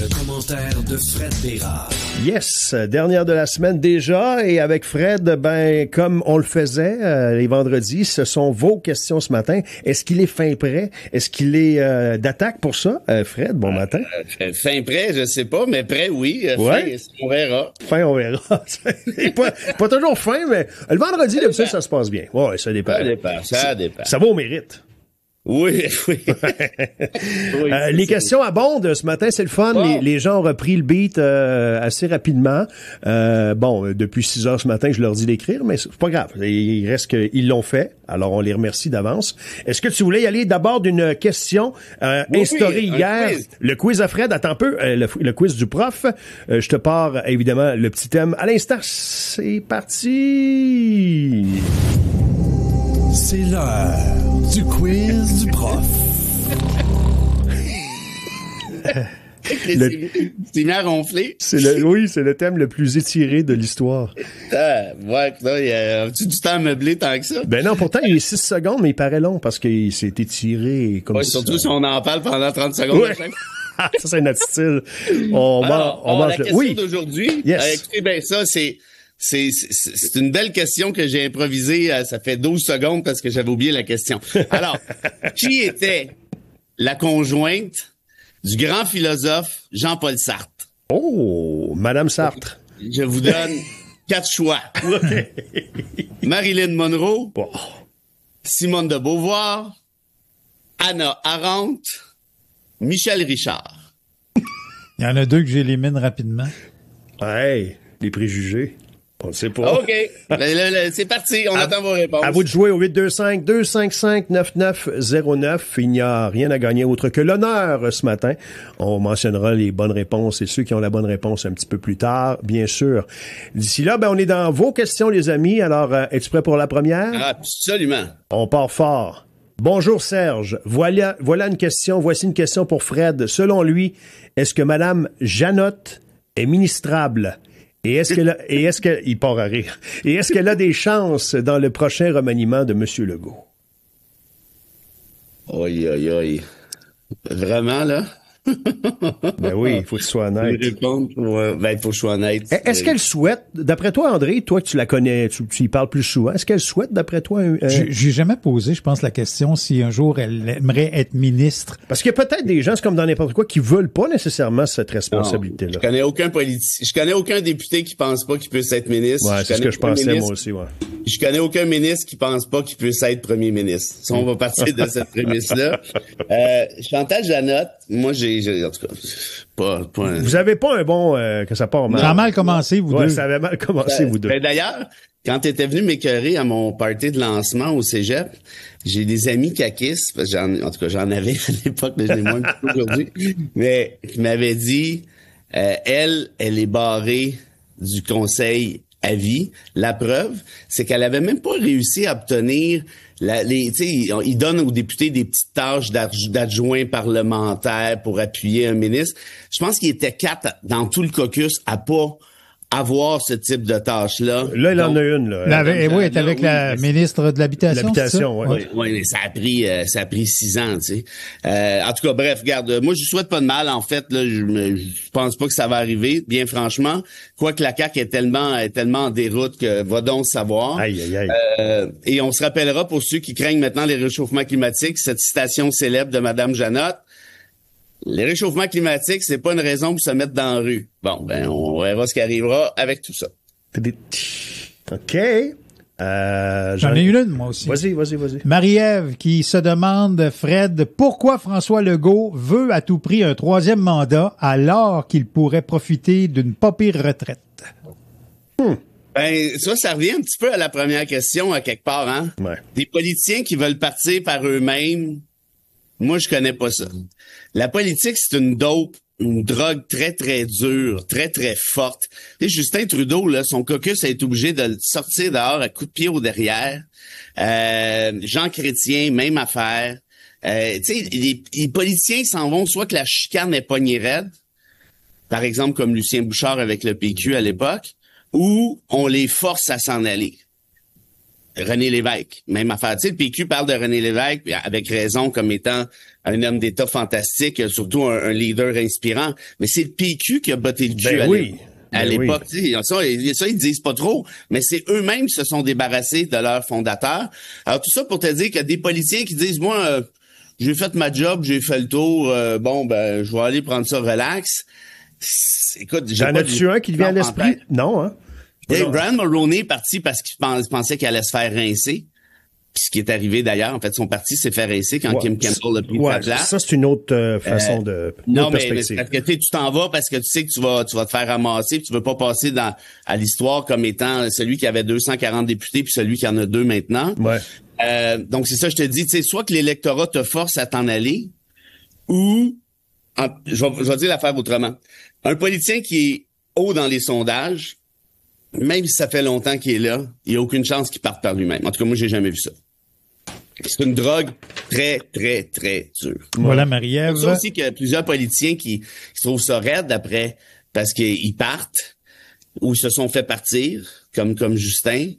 Le commentaire de Fred Bérard. Yes, dernière de la semaine déjà, et avec Fred, ben comme on le faisait les vendredis, ce sont vos questions ce matin. Est-ce qu'il est fin prêt? Est-ce qu'il est d'attaque pour ça? Fred, bon matin. Fin prêt, je sais pas, mais prêt, oui. Ouais. Fin, on verra. Fin, on verra. pas toujours fin, mais le vendredi, d'habitude, ça se passe bien. Ouais, ça dépend. Ça dépend. Ça va au mérite. Oui, oui. Les questions abondent ce matin, c'est le fun. Wow. Les gens ont repris le beat assez rapidement. Depuis 6 heures ce matin, je leur dis d'écrire, mais c'est pas grave. Il reste qu'ils l'ont fait. Alors, on les remercie d'avance. Est-ce que tu voulais y aller d'abord d'une question instaurée hier? Quiz. Le quiz à Fred, attends un peu. Le quiz du prof. Je te pars, évidemment, le petit thème à l'instant. C'est parti! C'est l'heure du quiz du prof. C'est bien ronflé. C'est le thème le plus étiré de l'histoire. Ouais, là, as-tu du temps à meubler tant que ça? Ben non, pourtant, il est 6 secondes, mais il paraît long parce qu'il s'est étiré comme ça. Surtout si on en parle pendant 30 secondes. Ouais. Ça, c'est notre style. On mange la question oui. d'aujourd'hui, Yes. écoutez, ben ça, c'est une belle question que j'ai improvisée. Ça fait 12 secondes parce que j'avais oublié la question. Alors, qui était la conjointe du grand philosophe Jean-Paul Sartre? Oh, Madame Sartre. Je vous donne 4 choix. Marilyn Monroe, Oh. Simone de Beauvoir, Hannah Arendt, Michel Richard. Il y en a 2 que j'élimine rapidement. Hey, les préjugés. On ne sait pas. OK. C'est parti. On attend vos réponses. À vous de jouer au 825-255-9909. Il n'y a rien à gagner autre que l'honneur ce matin. On mentionnera les bonnes réponses et ceux qui ont la bonne réponse un petit peu plus tard, bien sûr. D'ici là, ben, on est dans vos questions, les amis. Alors, es-tu prêt pour la première? Absolument. On part fort. Bonjour Serge. Voici une question pour Fred. Selon lui, est-ce que Madame Janotte est ministrable? Et est-ce il part à rire. Et est-ce qu'elle a des chances dans le prochain remaniement de M. Legault? Oi, oi, oi. Vraiment, là? Ben oui, il faut que tu sois honnête. Ouais, ben, il faut que je sois honnête. Est-ce qu'elle souhaite, d'après toi, André, toi que tu la connais, tu y parles plus souvent, est-ce qu'elle souhaite, d'après toi, J'ai jamais posé, je pense, la question si un jour elle aimerait être ministre. Parce qu'il y a peut-être des gens, c'est comme dans n'importe quoi, qui veulent pas nécessairement cette responsabilité-là. Je connais aucun politicien, je connais aucun député qui pense pas qu'il puisse être ministre. Ouais, c'est ce que je pensais, moi aussi, ouais. Je connais aucun ministre qui pense pas qu'il puisse être premier ministre. Si on va partir de cette prémisse-là. Chantal Janotte, moi, en tout cas, pas Vous avez pas un bon, que ça part mal. Ça a mal commencé, vous deux. Ça avait mal commencé, vous deux. Ben, d'ailleurs, quand tu étais venu m'écœurer à mon party de lancement au cégep, j'ai des amis caquistes, parce que en tout cas, j'en avais à l'époque, mais je l'ai moins un petit peu aujourd'hui, mais qui m'avaient dit, elle est barrée du conseil à vie. La preuve, c'est qu'elle avait même pas réussi à obtenir ils donnent aux députés des petites tâches d'adjoints parlementaires pour appuyer un ministre. Je pense qu'il était 4 dans tout le caucus à pas avoir ce type de tâche-là. Là, il en a une, là. Oui, elle est avec la ministre de l'Habitation. L'Habitation, oui. Oui, mais ça a pris 6 ans, tu sais. En tout cas, bref, regarde, moi, je souhaite pas de mal, en fait, là, je pense pas que ça va arriver, bien franchement. Quoique la CAQ est tellement en déroute que va donc savoir. Aïe. Et on se rappellera pour ceux qui craignent maintenant les réchauffements climatiques, cette citation célèbre de Madame Janotte. Les réchauffements climatiques, c'est pas une raison pour se mettre dans la rue. Bon, ben, on verra ce qui arrivera avec tout ça. OK. J'en ai une, moi aussi. Vas-y. Marie-Ève qui se demande, Fred, pourquoi François Legault veut à tout prix un 3e mandat alors qu'il pourrait profiter d'une pas pire retraite? Ben, ça revient un petit peu à la première question, à quelque part, hein? Ouais. Des politiciens qui veulent partir par eux-mêmes, moi, je connais pas ça. La politique, c'est une dope, une drogue très, très dure, très, très forte. Et Justin Trudeau, là, son caucus a été obligé de le sortir dehors à coups de pied au derrière. Jean Chrétien, même affaire. Tu sais, les politiciens s'en vont soit que la chicane est pognée raide, par exemple comme Lucien Bouchard avec le PQ à l'époque, ou on les force à s'en aller. René Lévesque, même affaire. Tu sais, le PQ parle de René Lévesque avec raison comme étant un homme d'État fantastique, surtout un leader inspirant. Mais c'est le PQ qui a botté le cul à l'époque. Oui. Ça, ils disent pas trop, mais c'est eux-mêmes qui se sont débarrassés de leur fondateur. Alors tout ça pour te dire qu'il y a des politiciens qui disent, moi, j'ai fait ma job, j'ai fait le tour, je vais aller prendre ça relax. Écoute, j'en as-tu un qui te vient à l'esprit? Non, hein? Brian Mulroney est parti parce qu'il pensait qu'il allait se faire rincer. Puis ce qui est arrivé d'ailleurs, en fait, son parti s'est fait rincer quand Kim Campbell a pris sa place. Ça, c'est une autre façon de non, mais parce que tu t'en vas parce que tu sais que tu vas te faire ramasser, puis tu veux pas passer à l'histoire comme étant celui qui avait 240 députés puis celui qui en a 2 maintenant. Ouais. Donc c'est ça, je te dis, tu sais, soit que l'électorat te force à t'en aller, ou je vais dire l'affaire autrement. Un politicien qui est haut dans les sondages, même si ça fait longtemps qu'il est là, il n'y a aucune chance qu'il parte par lui-même. En tout cas, moi, j'ai jamais vu ça. C'est une drogue très, très, très dure. Voilà, Marie-Ève. C'est aussi qu'il y a plusieurs politiciens qui se trouvent ça raide après parce qu'ils partent ou ils se sont fait partir, comme Justin.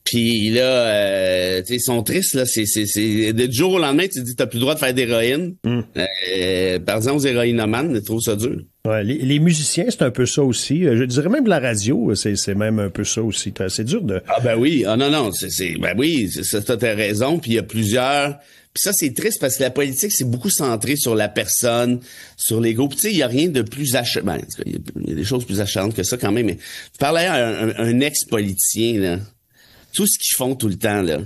Puis là, ils sont tristes, là. C'est du jour au lendemain, tu te dis, t'as plus le droit de faire d'héroïne. Par exemple, aux héroïnomanes, ils trouvent ça dur. Ouais, les musiciens, c'est un peu ça aussi. Je dirais même la radio, c'est même un peu ça aussi. C'est dur de... Ah ben oui, t'as raison. Puis il y a plusieurs... Puis ça, c'est triste parce que la politique, c'est beaucoup centré sur la personne, sur l'ego. Puis tu sais, il y a rien de plus acharnant. Il y a des choses plus acharnantes que ça quand même. Mais tu parlais à un ex-politicien, là. Tout ce qu'ils font tout le temps, là,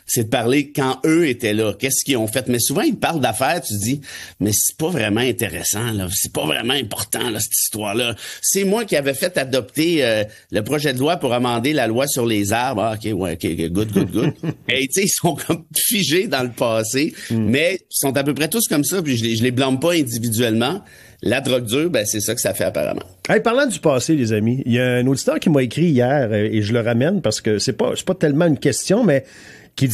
c'est de parler quand eux étaient là, qu'est-ce qu'ils ont fait. Mais souvent, ils parlent d'affaires, tu te dis, mais c'est pas vraiment intéressant, là. C'est pas vraiment important, là, cette histoire-là. C'est moi qui avais fait adopter le projet de loi pour amender la loi sur les arbres. Ah, OK, good. Et tu sais, ils sont comme figés dans le passé, mais ils sont à peu près tous comme ça, puis je les blâme pas individuellement. La drogue dure, ben c'est ça que ça fait apparemment. Hey, parlant du passé, les amis, il y a un auditeur qui m'a écrit hier et je le ramène parce que c'est pas tellement une question, mais qui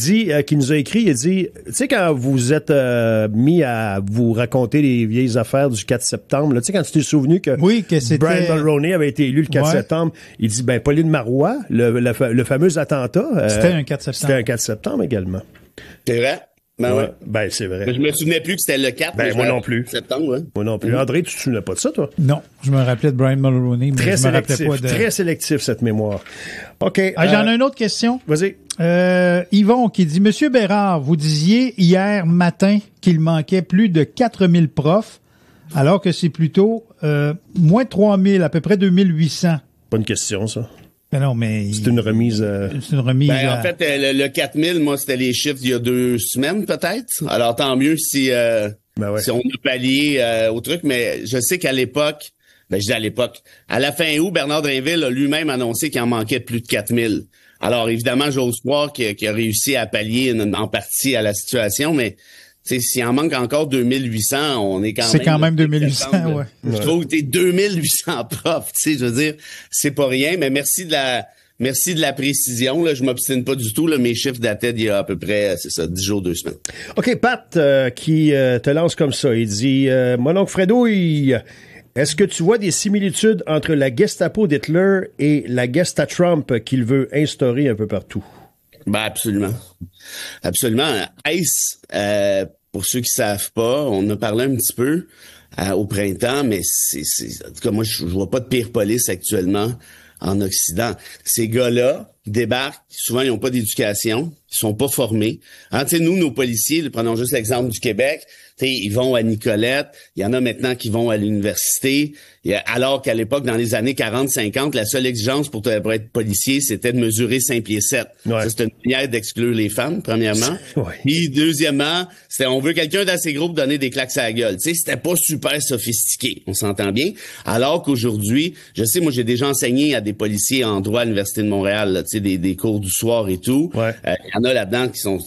nous a écrit, il a dit, tu sais, quand vous êtes mis à vous raconter les vieilles affaires du 4 septembre, tu sais, quand tu t'es souvenu que c'était Brian Mulroney avait été élu le 4 septembre, il dit, Pauline Marois, le fameux attentat. C'était un 4 septembre. C'était un 4 septembre également. C'est vrai? Ben, c'est vrai. Mais je me souvenais plus que c'était le 4. Moi non plus. Septembre, Moi non plus. André, tu te souvenais pas de ça, toi? Non. Je me rappelais de Brian Mulroney, mais je me rappelais pas de... Très sélectif, cette mémoire. OK. J'en ai une autre question. Vas-y. Yvon qui dit, Monsieur Bérard, vous disiez hier matin qu'il manquait plus de 4000 profs, alors que c'est plutôt moins de 3000, à peu près 2800. Pas une question, ça. Ben non, mais... C'est une remise... C'est une remise... En fait, le 4000, moi, c'était les chiffres d'il y a 2 semaines, peut-être. Alors, tant mieux si on a pallié au truc. Mais je sais qu'à l'époque, je dis à l'époque, à la fin août, Bernard Drinville a lui-même annoncé qu'il en manquait plus de 4000. Alors, évidemment, j'ose croire qu'il a réussi à pallier en partie à la situation, mais... s'il en manque encore 2800, on est quand même... C'est quand même 2800, ouais. Je trouve que t'es 2800 profs, je veux dire, c'est pas rien, mais merci de la précision, là. Je m'obstine pas du tout, là. Mes chiffres dataient d'il y a à peu près, 10 jours, 2 semaines. OK, Pat, qui te lance comme ça, il dit, mon oncle Fredo, est-ce que tu vois des similitudes entre la Gestapo d'Hitler et la Gesta Trump qu'il veut instaurer un peu partout? Absolument. Absolument. ICE, pour ceux qui savent pas, on a parlé un petit peu au printemps, mais en tout cas, moi, je vois pas de pire police actuellement en Occident. Ces gars-là débarquent, souvent, ils n'ont pas d'éducation, ils sont pas formés. Nous, nos policiers, prenons juste l'exemple du Québec, ils vont à Nicolette, il y en a maintenant qui vont à l'université, alors qu'à l'époque, dans les années 40-50, la seule exigence pour être policier, c'était de mesurer 5 pieds 7. Ouais. Ça, c'était une manière d'exclure les femmes, premièrement. Ouais. Puis, deuxièmement, on veut quelqu'un d'assez gros pour donner des claques à la gueule. C'était pas super sophistiqué, on s'entend bien. Alors qu'aujourd'hui, je sais, moi, j'ai déjà enseigné à des policiers en droit à l'Université de Montréal, là, des cours du soir et tout. Ouais. Y en a là-dedans qui sont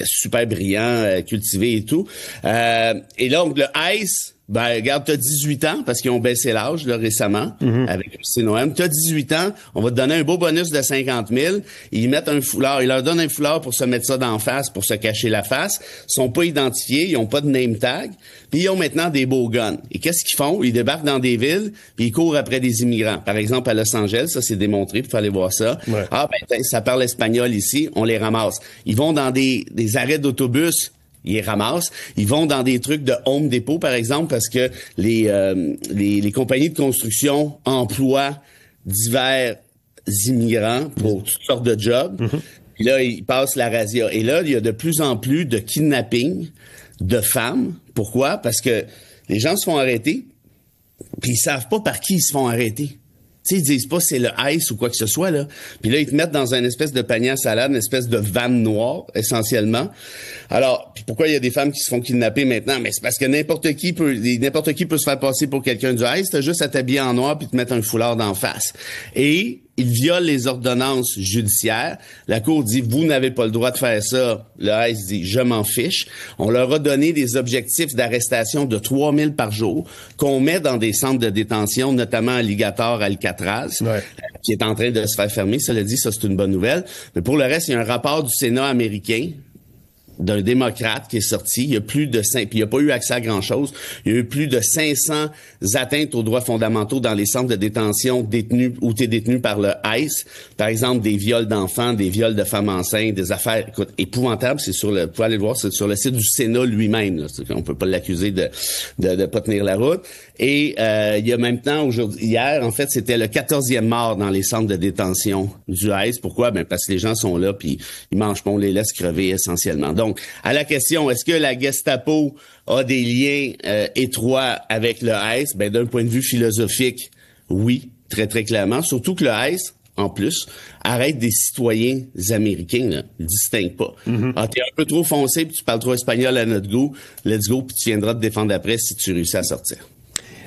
super brillants, cultivés et tout. Et là, le ICE Ben, regarde, t'as 18 ans, parce qu'ils ont baissé l'âge, là, récemment, avec Christine Noël. T'as 18 ans, on va te donner un beau bonus de 50 000. Ils mettent un foulard, ils leur donnent un foulard pour se mettre ça d'en face, pour se cacher la face. Ils sont pas identifiés, ils ont pas de name tag. Puis ils ont maintenant des beaux guns. Et qu'est-ce qu'ils font? Ils débarquent dans des villes, puis ils courent après des immigrants. Par exemple, à Los Angeles, ça c'est démontré, il faut aller voir ça. Ouais. Ah, ben, ça parle espagnol ici, on les ramasse. Ils vont dans des arrêts d'autobus, ils les ramassent. Ils vont dans des trucs de Home Depot, par exemple, parce que les compagnies de construction emploient divers immigrants pour toutes sortes de jobs. Puis là, ils passent la razzia. Et là, il y a de plus en plus de kidnapping de femmes. Pourquoi? Parce que les gens se font arrêter, puis ils savent pas par qui ils se font arrêter. Tu sais, ils disent pas c'est le ICE ou quoi que ce soit, là. Puis là, ils te mettent dans une espèce de panier à salade, une espèce de vanne noire, essentiellement. Alors, puis pourquoi il y a des femmes qui se font kidnapper maintenant? Mais c'est parce que n'importe qui peut se faire passer pour quelqu'un du ICE. T'as juste à t'habiller en noir puis te mettre un foulard d'en face. Et ils violent les ordonnances judiciaires. La Cour dit, vous n'avez pas le droit de faire ça. Le ICE dit, je m'en fiche. On leur a donné des objectifs d'arrestation de 3 000 par jour qu'on met dans des centres de détention, notamment Alligator, Alcatraz, qui est en train de se faire fermer. Cela dit, ça, c'est une bonne nouvelle. Mais pour le reste, il y a un rapport du Sénat américain d'un démocrate qui est sorti. Il y a plus de puis il n'y a pas eu accès à grand-chose. Il y a eu plus de 500 atteintes aux droits fondamentaux dans les centres de détention détenus ou détenus par le ICE. Par exemple, des viols d'enfants, des viols de femmes enceintes, des affaires, écoute, épouvantables. C'est vous pouvez aller le voir, c'est sur le site du Sénat lui-même, là. On peut pas l'accuser de pas tenir la route. Et il y a maintenant, hier, en fait, c'était le 14e mort dans les centres de détention du ICE. Pourquoi? Ben parce que les gens sont là puis ils mangent pas, on les laisse crever essentiellement. Donc, à la question, est-ce que la Gestapo a des liens étroits avec le ICE? Ben d'un point de vue philosophique, oui, très très clairement. Surtout que le ICE, en plus, arrête des citoyens américains, là. Ils distinguent pas. Ah, t'es un peu trop foncé puis tu parles trop espagnol à notre goût. Let's go, puis tu viendras te défendre après si tu réussis à sortir.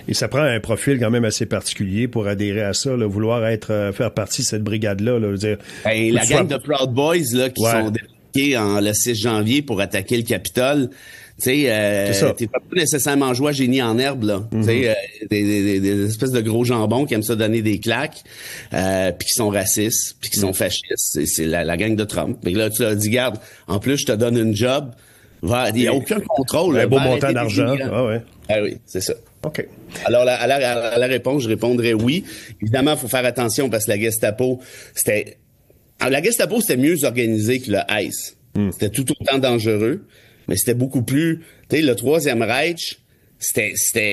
Et ça prend un profil quand même assez particulier pour adhérer à ça, là, vouloir faire partie de cette brigade-là. Là, dire, ben, la gang de Proud Boys là, qui sont débarqués le 6 janvier pour attaquer le Capitole, tu sais, t'es pas nécessairement joué à génie en herbe, là. Tu sais, des espèces de gros jambons qui aiment ça donner des claques, puis qui sont racistes, puis qui sont fascistes. C'est la gang de Trump. Mais là, tu leur dis, garde, en plus, je te donne une job. Il n'y a aucun contrôle. Un beau montant d'argent. Ah oui, c'est ça. OK. Alors, à la réponse, je répondrais oui. Évidemment, il faut faire attention parce que la Gestapo, c'était mieux organisé que le ICE. C'était tout autant dangereux, mais c'était beaucoup plus, tu sais, le Troisième Reich, c'était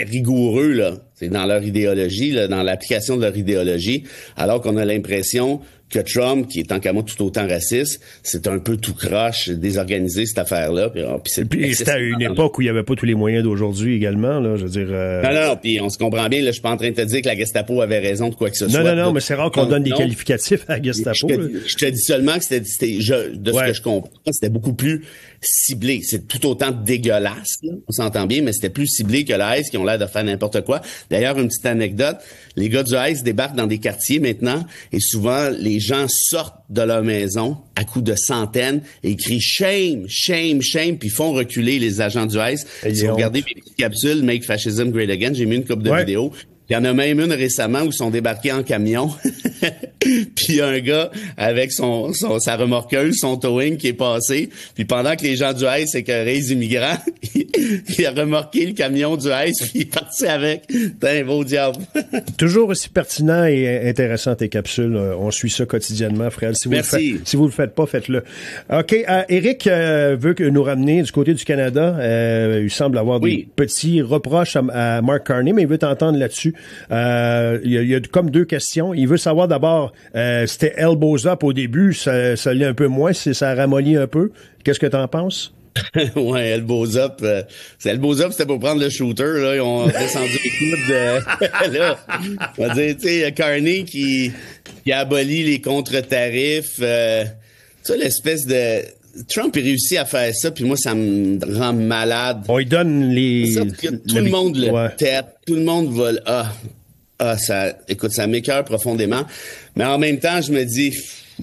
rigoureux, là. C'est dans leur idéologie, là, dans l'application de leur idéologie, alors qu'on a l'impression que Trump, qui est tant qu'à moi tout autant raciste, c'est un peu tout croche, désorganisé cette affaire-là. Puis c'était à une époque où il n'y avait pas tous les moyens d'aujourd'hui également, là, je veux dire... Non, puis on se comprend bien, là, je suis pas en train de te dire que la Gestapo avait raison de quoi que ce soit. Non, mais c'est rare qu'on donne des qualificatifs à la Gestapo. Je te dis seulement que c'était ce que je comprends, c'était beaucoup plus ciblé. C'est tout autant dégueulasse, là, on s'entend bien, mais c'était plus ciblé que le ICE qui ont l'air de faire n'importe quoi. D'ailleurs, une petite anecdote, les gars du ICE débarquent dans des quartiers maintenant et souvent, les gens sortent de leur maison à coups de centaines et crient « Shame, shame, shame » puis font reculer les agents du ICE. Si vous regardez mes petites capsules « Make Fascism Great Again », j'ai mis une couple de vidéos. Il y en a même une récemment où ils sont débarqués en camion. Puis un gars avec sa remorqueuse, son towing qui est passé. Puis pendant que les gens du ICE écœuraient les immigrants, il a remorqué le camion du ICE puis il est parti avec. T'es un beau diable. Toujours aussi pertinent et intéressant tes capsules. On suit ça quotidiennement, Fred. Si vous le faites pas, faites-le. OK. Éric veut nous ramener du côté du Canada. Il semble avoir des petits reproches à Mark Carney, mais il veut t'entendre là-dessus. Il y a comme deux questions. Il veut savoir d'abord, c'était elbows up au début, ça l'est un peu moins, ça ramollit un peu. Qu'est-ce que t'en penses? Ouais, elbows up, c'était pour prendre le shooter, là, ils ont descendu les coudes, là. On va dire, tu sais, Carney qui a aboli les contre-tarifs, ça, l'espèce de... Trump a réussi à faire ça, puis moi, ça me rend malade. On lui donne tout le monde le tête, tout le monde va... ça, écoute, ça m'écoeure profondément. Mais en même temps, je me dis,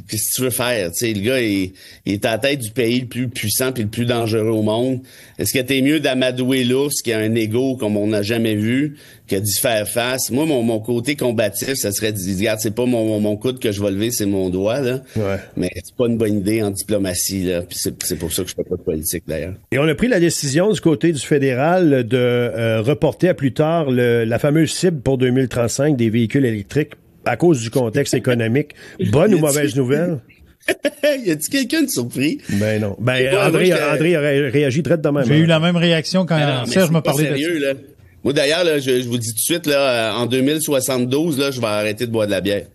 qu'est-ce que tu veux faire? Tu sais, le gars, il est à la tête du pays le plus puissant puis le plus dangereux au monde. Est-ce que t'es mieux d'amadouer l'ours qui a un ego comme on n'a jamais vu que d'y faire face? Moi, mon côté combatif, ça serait de dire, regarde, c'est pas mon coude que je vais lever, c'est mon doigt, là. Ouais. Mais c'est pas une bonne idée en diplomatie, là. Puis c'est pour ça que je fais pas de politique, d'ailleurs. Et on a pris la décision du côté du fédéral de reporter à plus tard la fameuse cible pour 2035 des véhicules électriques à cause du contexte économique. Bonne ou mauvaise nouvelle? Y a-t-il quelqu'un de surpris? Ben non. Ben, Ouais, André moi, aurait réagi très de même. J'ai eu la même réaction quand Non, mais Serge c'est m'a pas parlé sérieux, de là. Moi, d'ailleurs, là, je vous dis tout de suite, là, en 2072, là, je vais arrêter de boire de la bière.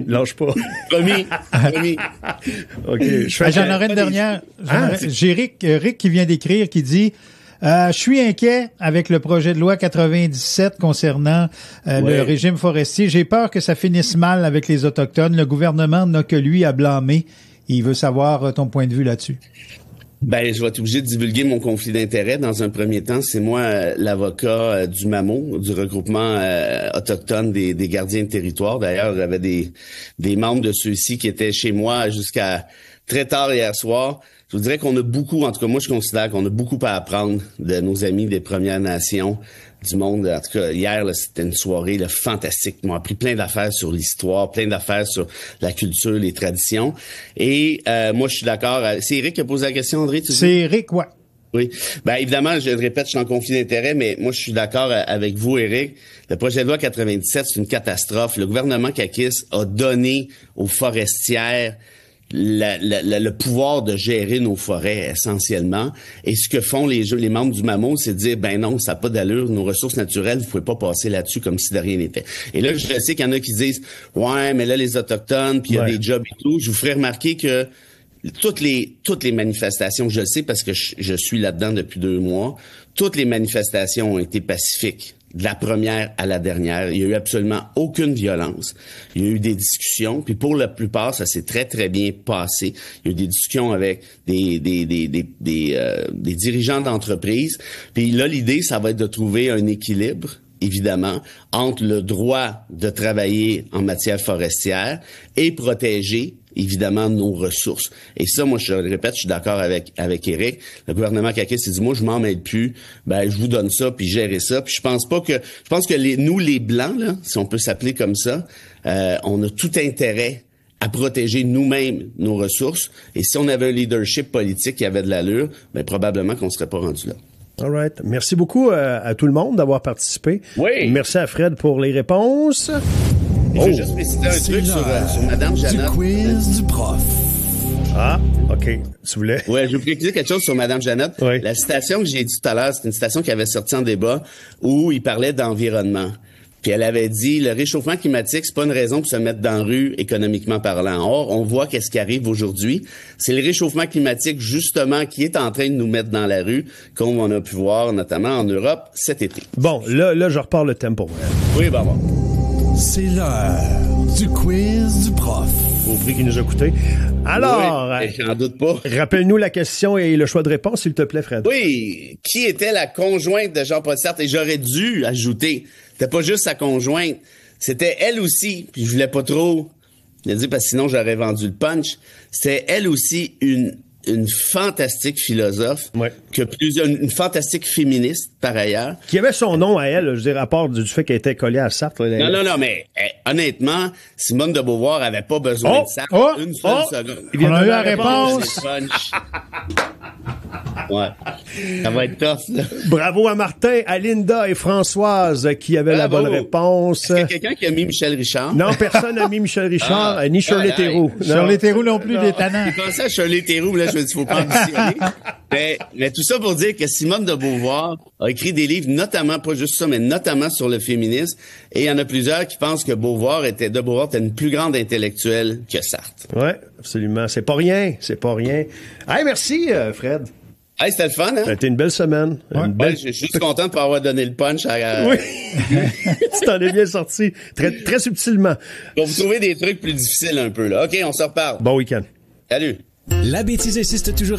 Lâche pas. Promis. OK. J'en aurais une dernière. J'ai Rick qui vient d'écrire, qui dit je suis inquiet avec le projet de loi 97 concernant le régime forestier. J'ai peur que ça finisse mal avec les Autochtones. Le gouvernement n'a que lui à blâmer. Il veut savoir ton point de vue là-dessus. Ben, je vais être obligé de divulguer mon conflit d'intérêts dans un premier temps. C'est moi l'avocat du MAMO, du regroupement autochtone des gardiens de territoire. D'ailleurs, j'avais des membres de ceux-ci qui étaient chez moi jusqu'à très tard hier soir. Je vous dirais qu'on a beaucoup, en tout cas moi je considère qu'on a beaucoup à apprendre de nos amis des Premières Nations du monde. En tout cas, hier, là, c'était une soirée là, fantastique. Ils m'ont appris plein d'affaires sur l'histoire, plein d'affaires sur la culture, les traditions. Et moi, je suis d'accord. C'est Eric qui a posé la question, André? C'est Eric, ouais. Oui. Ben évidemment, je le répète, je suis en conflit d'intérêts, mais moi, je suis d'accord avec vous, Eric. Le projet de loi 97, c'est une catastrophe. Le gouvernement Kakis a donné aux forestières le pouvoir de gérer nos forêts essentiellement. Et ce que font les membres du MAMO, c'est de dire, ben non, ça n'a pas d'allure, nos ressources naturelles, vous pouvez pas passer là-dessus comme si de rien n'était. Et là, je sais qu'il y en a qui disent, ouais, mais là, les Autochtones, puis il y a des jobs et tout. Je vous ferai remarquer que toutes les manifestations, je le sais parce que je suis là-dedans depuis 2 mois, toutes les manifestations ont été pacifiques. De la première à la dernière. Il y a eu absolument aucune violence. Il y a eu des discussions, puis pour la plupart, ça s'est très, très bien passé. Il y a eu des discussions avec des dirigeants d'entreprise. Puis là, l'idée, ça va être de trouver un équilibre, évidemment, entre le droit de travailler en matière forestière et protéger évidemment nos ressources. Et ça, moi, je le répète, je suis d'accord avec Eric. Le gouvernement Kakis s'est dit, moi, je m'en mêle plus. Ben, je vous donne ça, puis gérez ça. Puis je pense que nous, les Blancs, là, si on peut s'appeler comme ça, on a tout intérêt à protéger nous-mêmes nos ressources. Et si on avait un leadership politique qui avait de l'allure, ben, probablement qu'on serait pas rendu là. All right. Merci beaucoup à tout le monde d'avoir participé. Oui. Merci à Fred pour les réponses. Je veux juste préciser un truc sur Mme Jeannot. Du quiz du prof. Ah, OK. Tu voulais? Ouais, je veux préciser quelque chose sur Mme Jeannot. Oui. La citation que j'ai dit tout à l'heure, c'est une citation qui avait sorti en débat où il parlait d'environnement. Puis elle avait dit, le réchauffement climatique, c'est pas une raison pour se mettre dans la rue économiquement parlant. Or, on voit qu'est-ce qui arrive aujourd'hui. C'est le réchauffement climatique, justement, qui est en train de nous mettre dans la rue, comme on a pu voir, notamment en Europe, cet été. Bon, là, je repars le thème pour vrai. Oui, bon. C'est l'heure du quiz du prof. Au prix qui nous a coûté. Alors, oui, j'en doute pas. Rappelle-nous la question et le choix de réponse, s'il te plaît, Fred. Oui, qui était la conjointe de Jean-Paul Sartre? Et j'aurais dû ajouter, c'était pas juste sa conjointe, c'était elle aussi, puis je voulais pas trop le dire parce que sinon j'aurais vendu le punch, c'était elle aussi une fantastique philosophe, une fantastique féministe par ailleurs. Qui avait son nom à elle, je veux dire, à part du fait qu'elle était collée à Sartre. Non, mais honnêtement, Simone de Beauvoir avait pas besoin de Sartre une seule seconde. On a eu la réponse. Ouais. Ça va être tough, là. Bravo à Martin, à Linda et Françoise qui avaient la bonne réponse. Est-ce qu'il y a quelqu'un qui a mis Michel Richard? Non, personne n'a mis Michel Richard, ni Shirley Theroux. Shirley Theroux non plus, des tannants. J'ai pensé à Shirley Theroux, là, je me dis, faut pas ambitionner. mais tout ça pour dire que Simone de Beauvoir a écrit des livres, notamment, pas juste ça, mais notamment sur le féminisme. Et il y en a plusieurs qui pensent que de Beauvoir était une plus grande intellectuelle que Sartre. Ouais, absolument. C'est pas rien. Hey, merci, Fred. Hey, c'était le fun, hein? C'était une belle semaine. Je suis juste content de pas avoir donné le punch à... Oui. Tu t'en es bien sorti. Très, très subtilement. Pour vous trouver des trucs plus difficiles un peu, là. OK, on se reparle. Bon week-end. Salut. La bêtise insiste toujours